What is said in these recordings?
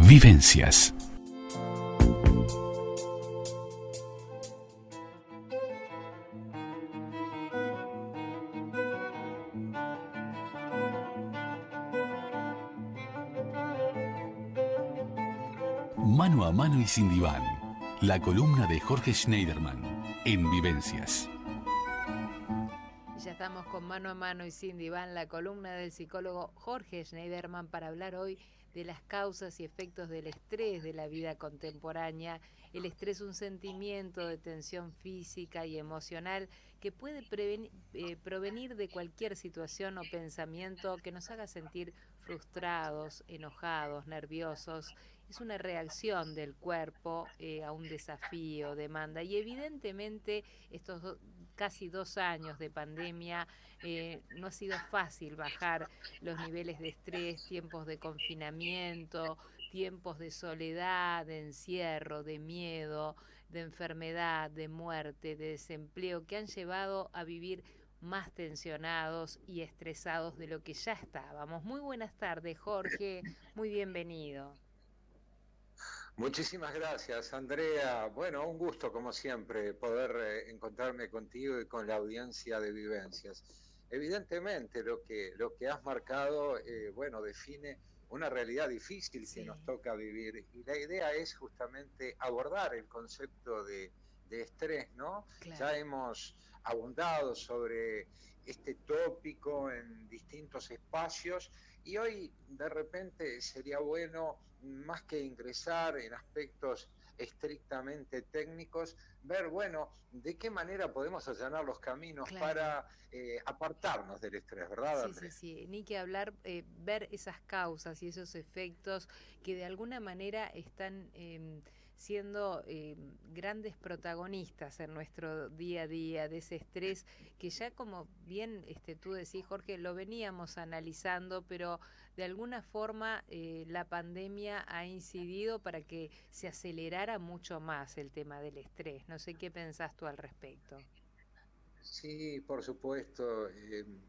Vivencias. Mano a mano y sin diván. La columna de Jorge Schneiderman en Vivencias. Ya estamos con Mano a mano y sin diván, la columna del psicólogo Jorge Schneiderman, para hablar hoy de las causas y efectos del estrés de la vida contemporánea. El estrés es un sentimiento de tensión física y emocional que puede provenir de cualquier situación o pensamiento que nos haga sentir frustrados, enojados, nerviosos. Es una reacción del cuerpo a un desafío, demanda, y evidentemente estos casi 2 años de pandemia no ha sido fácil bajar los niveles de estrés, tiempos de confinamiento, tiempos de soledad, de encierro, de miedo, de enfermedad, de muerte, de desempleo, que han llevado a vivir más tensionados y estresados de lo que ya estábamos. Muy buenas tardes, Jorge, muy bienvenido. Muchísimas gracias, Andrea. Bueno, un gusto, como siempre, poder encontrarme contigo y con la audiencia de Vivencias. Evidentemente, lo que has marcado, bueno, define una realidad difícil que Sí, nos toca vivir. Y la idea es justamente abordar el concepto de estrés, ¿no? Ya claro. hemos abundado sobre este tópico en distintos espacios y hoy de repente sería bueno, más que ingresar en aspectos estrictamente técnicos, ver, bueno, de qué manera podemos allanar los caminos Claro. para apartarnos del estrés, ¿verdad, Sí, sí, Andrea? sí, ni que hablar, ver esas causas y esos efectos que de alguna manera están siendo grandes protagonistas en nuestro día a día, de ese estrés que ya, como bien tú decís, Jorge, lo veníamos analizando, pero de alguna forma la pandemia ha incidido para que se acelerara mucho más el tema del estrés. No sé qué pensás tú al respecto. Sí, por supuesto.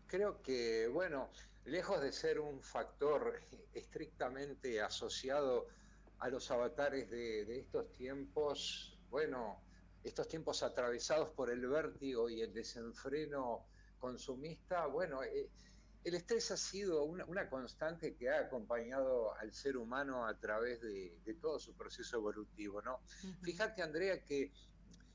Creo que, bueno, lejos de ser un factor estrictamente asociado a los avatares de estos tiempos, bueno, estos tiempos atravesados por el vértigo y el desenfreno consumista, bueno, el estrés ha sido una constante que ha acompañado al ser humano a través de todo su proceso evolutivo, ¿no? Ujú. Fíjate, Andrea, que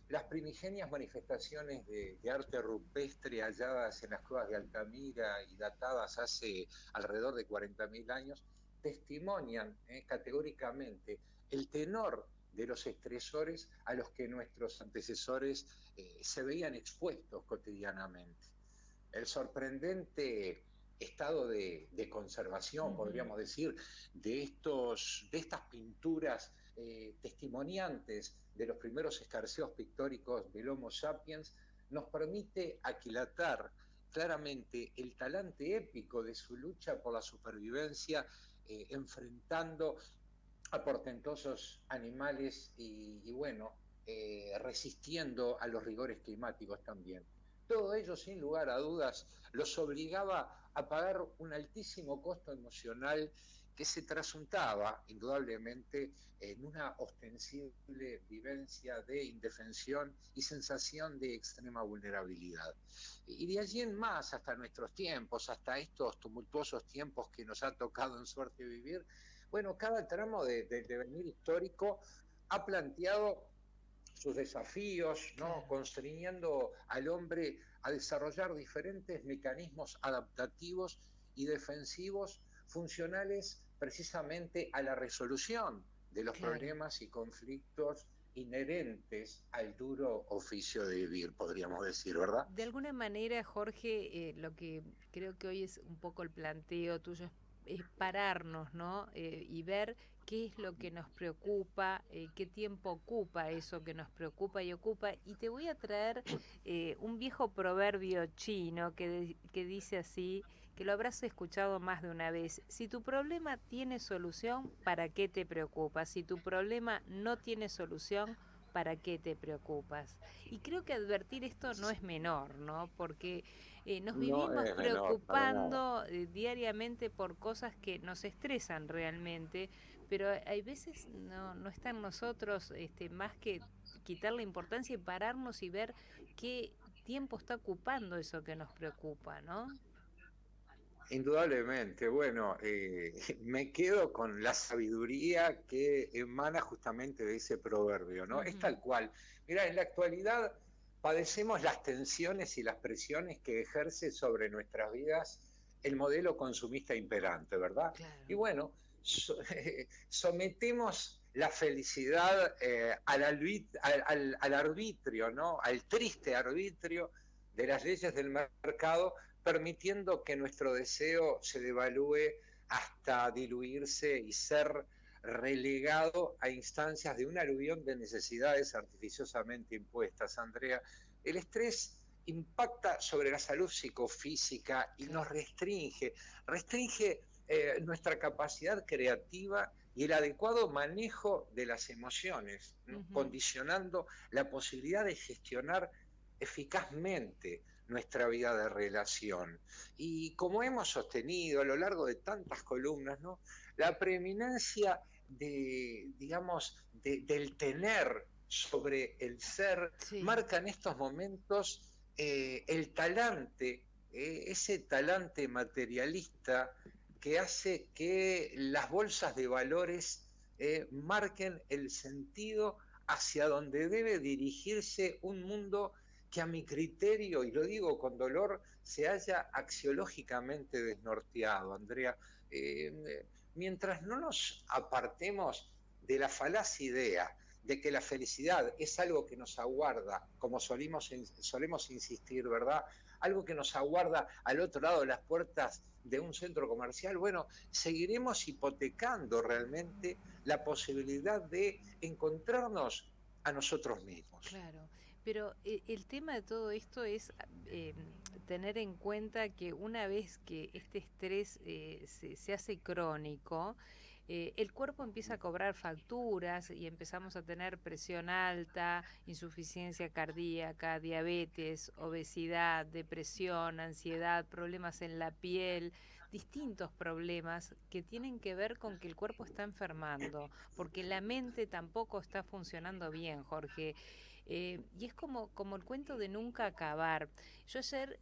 las primigenias manifestaciones de arte rupestre halladas en las cuevas de Altamira y datadas hace alrededor de 40.000 años testimonian categóricamente el tenor de los estresores a los que nuestros antecesores se veían expuestos cotidianamente. El sorprendente estado de conservación, Ujú. podríamos decir, de estas pinturas testimoniantes de los primeros escarceos pictóricos del Homo sapiens, nos permite aquilatar claramente el talante épico de su lucha por la supervivencia, enfrentando a portentosos animales y bueno, resistiendo a los rigores climáticos también. Todo ello, sin lugar a dudas, los obligaba a pagar un altísimo costo emocional que se trasuntaba indudablemente en una ostensible vivencia de indefensión y sensación de extrema vulnerabilidad. Y de allí en más, hasta nuestros tiempos, hasta estos tumultuosos tiempos que nos ha tocado en suerte vivir, bueno, cada tramo del devenir histórico ha planteado sus desafíos, ¿no? Claro. Constriñendo al hombre a desarrollar diferentes mecanismos adaptativos y defensivos funcionales precisamente a la resolución de los Claro. problemas y conflictos inherentes al duro oficio de vivir, podríamos decir, ¿verdad? De alguna manera, Jorge, lo que creo que hoy es un poco el planteo tuyo es pararnos, ¿no? Y ver qué es lo que nos preocupa, qué tiempo ocupa eso que nos preocupa y ocupa. Y te voy a traer un viejo proverbio chino que dice así, que lo habrás escuchado más de una vez: si tu problema tiene solución, ¿para qué te preocupas? Si tu problema no tiene solución, para qué te preocupas. Y creo que advertir esto no es menor, ¿no? Porque nos No vivimos es menor, para nada. preocupando diariamente por cosas que nos estresan realmente, pero hay veces no está en nosotros más que quitarle importancia y pararnos y ver qué tiempo está ocupando eso que nos preocupa, ¿no? Indudablemente, bueno, me quedo con la sabiduría que emana justamente de ese proverbio, ¿no? Es Ujú. tal cual. Mira, en la actualidad padecemos las tensiones y las presiones que ejerce sobre nuestras vidas el modelo consumista imperante, ¿verdad? Claro. Y bueno, sometemos la felicidad al arbitrio, ¿no? Al triste arbitrio de las leyes del mercado, permitiendo que nuestro deseo se devalúe hasta diluirse y ser relegado a instancias de un aluvión de necesidades artificiosamente impuestas. Andrea, el estrés impacta sobre la salud psicofísica y nos Claro. restringe nuestra capacidad creativa y el adecuado manejo de las emociones, ¿no? Ujú. Condicionando la posibilidad de gestionar eficazmente nuestra vida de relación. Y como hemos sostenido a lo largo de tantas columnas, ¿no? La preeminencia del tener sobre el ser Sí. marca en estos momentos el talante, ese talante materialista que hace que las bolsas de valores marquen el sentido hacia donde debe dirigirse un mundo que a mi criterio, y lo digo con dolor, se haya axiológicamente desnorteado, Andrea. Eh, Mientras no nos apartemos de la falaz idea de que la felicidad es algo que nos aguarda, como solemos insistir, ¿verdad? Algo que nos aguarda al otro lado de las puertas de un centro comercial, bueno, seguiremos hipotecando realmente la posibilidad de encontrarnos a nosotros mismos. Claro, pero el tema de todo esto es tener en cuenta que una vez que este estrés se hace crónico, el cuerpo empieza a cobrar facturas y empezamos a tener presión alta, insuficiencia cardíaca, diabetes, obesidad, depresión, ansiedad, problemas en la piel, distintos problemas que tienen que ver con que el cuerpo está enfermando, porque la mente tampoco está funcionando bien, Jorge. Y es como el cuento de nunca acabar. Yo ayer,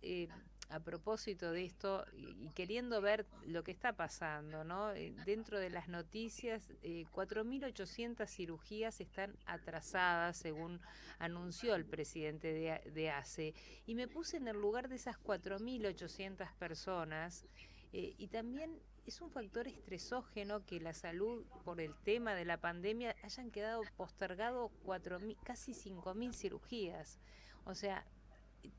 a propósito de esto, y queriendo ver lo que está pasando, ¿no? Dentro de las noticias, 4.800 cirugías están atrasadas, según anunció el presidente de ACE. Y me puse en el lugar de esas 4.800 personas, y también es un factor estresógeno que la salud por el tema de la pandemia hayan quedado postergado 4.000, casi 5.000 cirugías. O sea,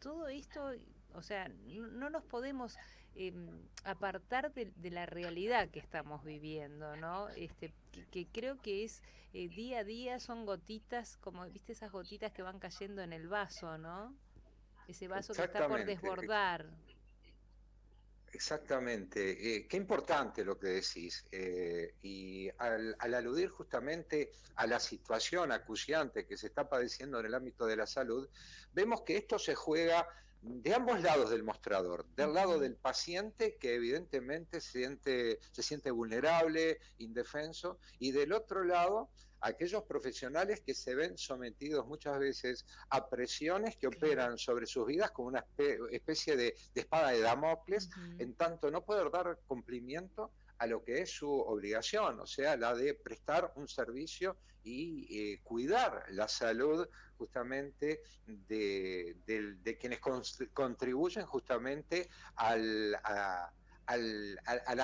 todo esto, o sea, no nos podemos apartar de la realidad que estamos viviendo, ¿no? Que creo que es día a día son gotitas, como viste esas gotitas que van cayendo en el vaso, ¿no? Ese vaso que está por Exactamente, desbordar. exactamente. Qué importante lo que decís. Y al aludir justamente a la situación acuciante que se está padeciendo en el ámbito de la salud, vemos que esto se juega de ambos lados del mostrador, del lado Ujú. del paciente que evidentemente se siente vulnerable, indefenso, y del otro lado aquellos profesionales que se ven sometidos muchas veces a presiones que Claro. operan sobre sus vidas como una especie de espada de Damocles, Ujú. en tanto no poder dar cumplimiento a lo que es su obligación, o sea, la de prestar un servicio y cuidar la salud justamente de quienes contribuyen justamente a la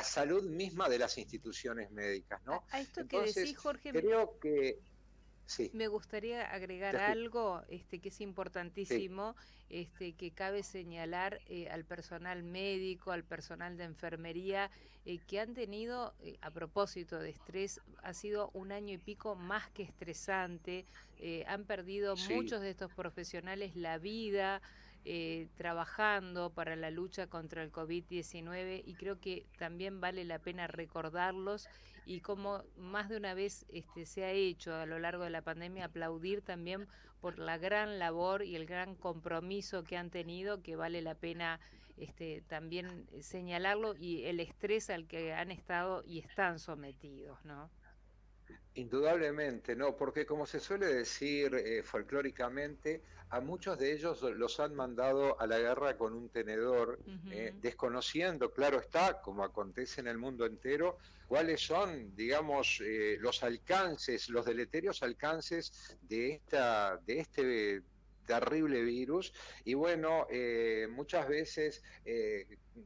salud misma de las instituciones médicas, ¿no? A esto que decís, Entonces, Jorge, creo que sí, me gustaría agregar te escucho. algo que es Sí, importantísimo, que cabe señalar al personal médico, al personal de enfermería, que han tenido, a propósito de estrés, ha sido un año y pico más que estresante, han perdido sí, muchos de estos profesionales la vida. trabajando para la lucha contra el COVID-19 y creo que también vale la pena recordarlos y como más de una vez se ha hecho a lo largo de la pandemia, aplaudir también por la gran labor y el gran compromiso que han tenido, que vale la pena también señalarlo y el estrés al que han estado y están sometidos, ¿no? Indudablemente, no, porque como se suele decir folclóricamente, a muchos de ellos los han mandado a la guerra con un tenedor, Ujú. desconociendo, claro está, como acontece en el mundo entero, cuáles son, digamos, los alcances, los deleterios alcances de este terrible virus. Y bueno, muchas veces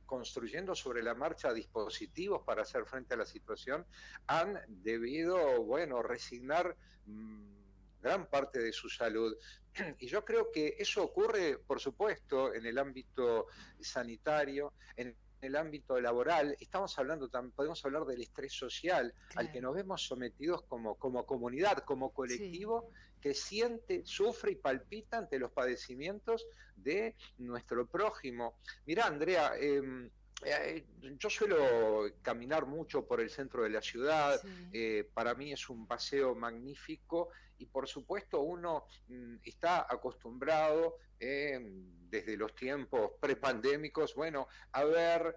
construyendo sobre la marcha dispositivos para hacer frente a la situación, han debido, bueno, resignar gran parte de su salud. Y yo creo que eso ocurre, por supuesto, en el ámbito sanitario, en el ámbito laboral. Estamos hablando, podemos hablar del estrés social al que Claro, nos vemos sometidos como comunidad, como sí, colectivo que siente, sufre y palpita ante los padecimientos de nuestro prójimo. Mirá, Andrea, yo suelo caminar mucho por el centro de la ciudad, sí, para mí es un paseo magnífico y por supuesto uno está acostumbrado desde los tiempos prepandémicos, bueno, a ver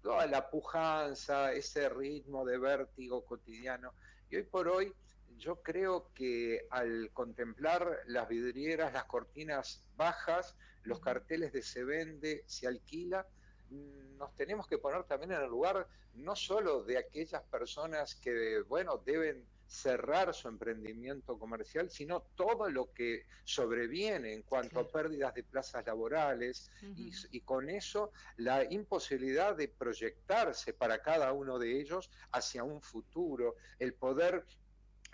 toda la pujanza, ese ritmo de vértigo cotidiano. Y hoy por hoy yo creo que al contemplar las vidrieras, las cortinas bajas, los ujú, carteles de se vende, se alquila, nos tenemos que poner también en el lugar no solo de aquellas personas que, bueno, deben cerrar su emprendimiento comercial, sino todo lo que sobreviene en cuanto a claro. pérdidas de plazas laborales Ujú. y con eso la imposibilidad de proyectarse para cada uno de ellos hacia un futuro, el poder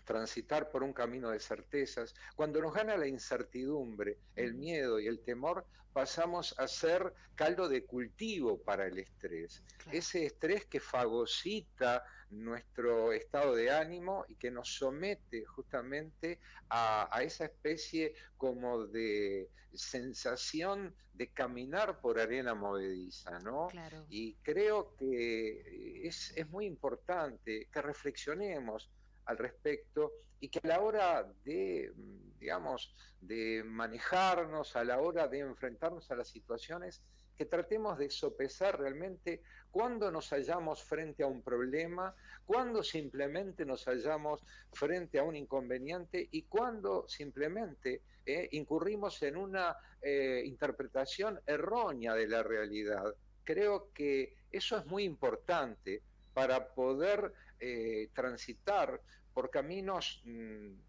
transitar por un camino de certezas. Cuando nos gana la incertidumbre, el Ujú. miedo y el temor, pasamos a ser caldo de cultivo para el estrés. Claro, Ese estrés que fagocita nuestro estado de ánimo y que nos somete justamente a esa especie como de sensación de caminar por arena movediza, ¿no? claro. Y creo que es muy importante que reflexionemos al respecto y que a la hora de, digamos, de manejarnos, a la hora de enfrentarnos a las situaciones, que tratemos de sopesar realmente cuándo nos hallamos frente a un problema, cuándo simplemente nos hallamos frente a un inconveniente y cuándo simplemente incurrimos en una interpretación errónea de la realidad. Creo que eso es muy importante para poder transitar por caminos,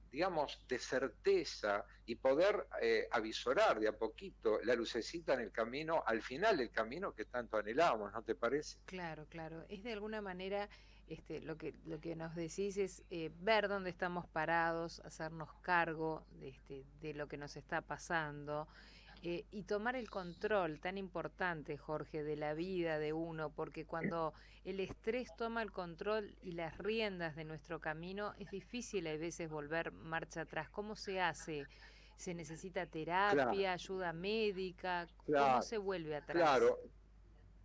digamos, de certeza y poder avisorar de a poquito la lucecita en el camino, al final del camino que tanto anhelamos, ¿no te parece? Claro, claro. Es de alguna manera, lo que nos decís es ver dónde estamos parados, hacernos cargo de lo que nos está pasando y tomar el control tan importante, Jorge, de la vida de uno, porque cuando el estrés toma el control y las riendas de nuestro camino, es difícil a veces volver marcha atrás. ¿Cómo se hace? ¿Se necesita Claro, terapia, ayuda médica? ¿Cómo claro, se vuelve atrás? claro.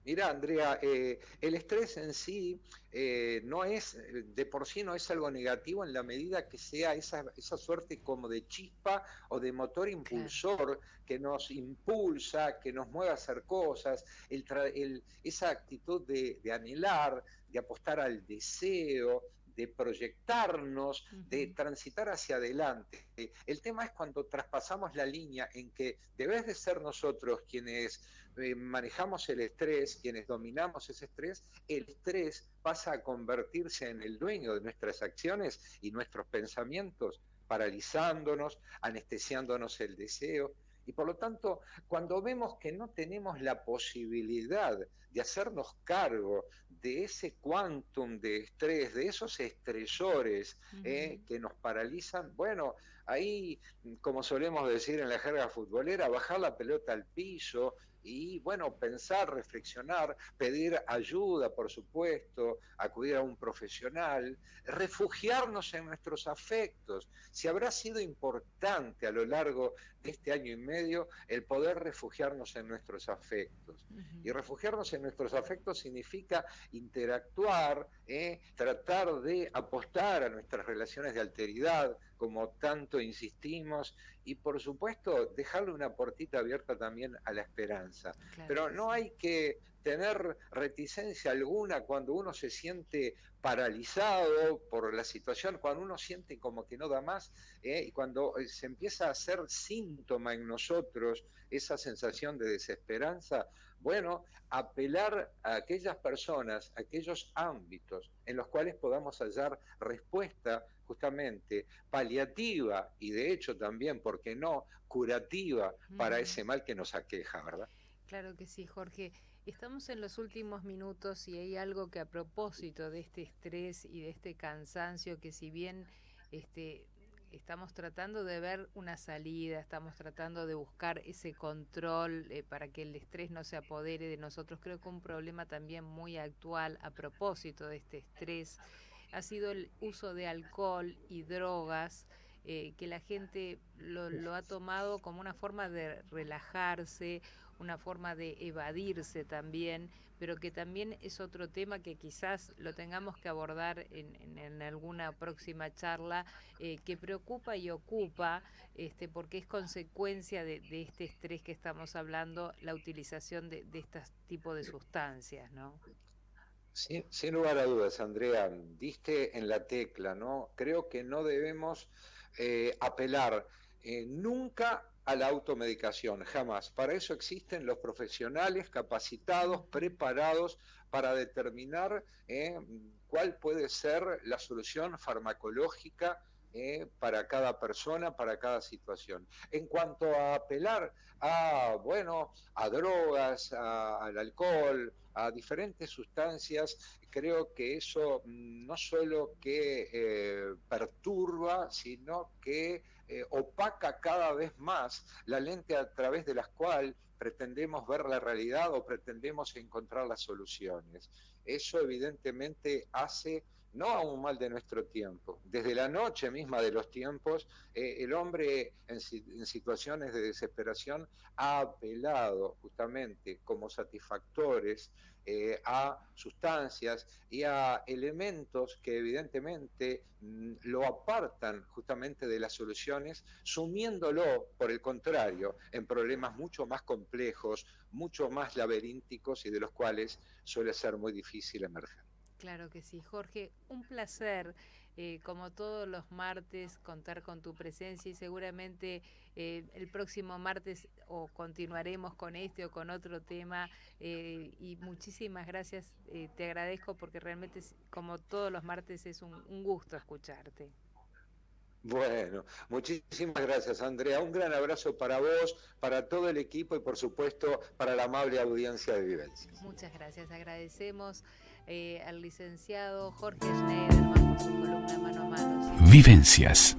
Mira, Andrea, el estrés en sí no es, de por sí no es algo negativo en la medida que sea esa suerte como de chispa o de motor Claro. impulsor que nos impulsa, que nos mueve a hacer cosas, esa actitud de anhelar, de apostar al deseo, de proyectarnos, de Ujú. transitar hacia adelante. El tema es cuando traspasamos la línea en que debes de ser nosotros quienes manejamos el estrés, quienes dominamos ese estrés, el estrés pasa a convertirse en el dueño de nuestras acciones y nuestros pensamientos, paralizándonos, anestesiándonos el deseo. Y por lo tanto, cuando vemos que no tenemos la posibilidad de hacernos cargo de ese quantum de estrés, de esos estresores Ujú. que nos paralizan, bueno, ahí, como solemos decir en la jerga futbolera, bajar la pelota al piso, y bueno, pensar, reflexionar, pedir ayuda, por supuesto, acudir a un profesional, refugiarnos en nuestros afectos. Si habrá sido importante a lo largo de este año y medio el poder refugiarnos en nuestros afectos. Y refugiarnos en nuestros afectos significa interactuar, tratar de apostar a nuestras relaciones de alteridad, como tanto insistimos, y por supuesto dejarle una puertita abierta también a la esperanza. Claro, pero no hay que tener reticencia alguna cuando uno se siente paralizado por la situación, cuando uno siente como que no da más, y cuando se empieza a hacer síntoma en nosotros esa sensación de desesperanza. Bueno, apelar a aquellas personas, a aquellos ámbitos en los cuales podamos hallar respuesta justamente paliativa y de hecho también, ¿por qué no?, curativa para ese mal que nos aqueja, ¿verdad? Claro que sí, Jorge. Estamos en los últimos minutos y hay algo que, a propósito de este estrés y de este cansancio, que si bien estamos tratando de ver una salida, estamos tratando de buscar ese control para que el estrés no se apodere de nosotros, creo que un problema también muy actual a propósito de este estrés ha sido el uso de alcohol y drogas, que la gente lo ha tomado como una forma de relajarse, una forma de evadirse también, pero que también es otro tema que quizás lo tengamos que abordar en alguna próxima charla, que preocupa y ocupa, porque es consecuencia de este estrés que estamos hablando, la utilización de este tipo de sustancias, ¿no? Sin lugar a dudas, Andrea, diste en la tecla, ¿no? Creo que no debemos apelar nunca a la automedicación, jamás. Para eso existen los profesionales capacitados, preparados para determinar cuál puede ser la solución farmacológica para cada persona, para cada situación. En cuanto a apelar a drogas, al alcohol, a diferentes sustancias, creo que eso no solo que perturba, sino que opaca cada vez más la lente a través de la cual pretendemos ver la realidad o pretendemos encontrar las soluciones. Eso evidentemente hace no a un mal de nuestro tiempo. Desde la noche misma de los tiempos, el hombre en situaciones de desesperación ha apelado justamente como satisfactores a sustancias y a elementos que evidentemente lo apartan justamente de las soluciones, sumiéndolo, por el contrario, en problemas mucho más complejos, mucho más laberínticos y de los cuales suele ser muy difícil emerger. Claro que sí, Jorge, un placer, como todos los martes, contar con tu presencia, y seguramente el próximo martes o continuaremos con este o con otro tema, y muchísimas gracias, te agradezco, porque realmente, como todos los martes, es un gusto escucharte. Bueno, muchísimas gracias, Andrea. Un gran abrazo para vos, para todo el equipo y por supuesto para la amable audiencia de Vivencias. Muchas gracias, agradecemos al licenciado Jorge Schneiderman por su columna Mano a Mano. Vivencias.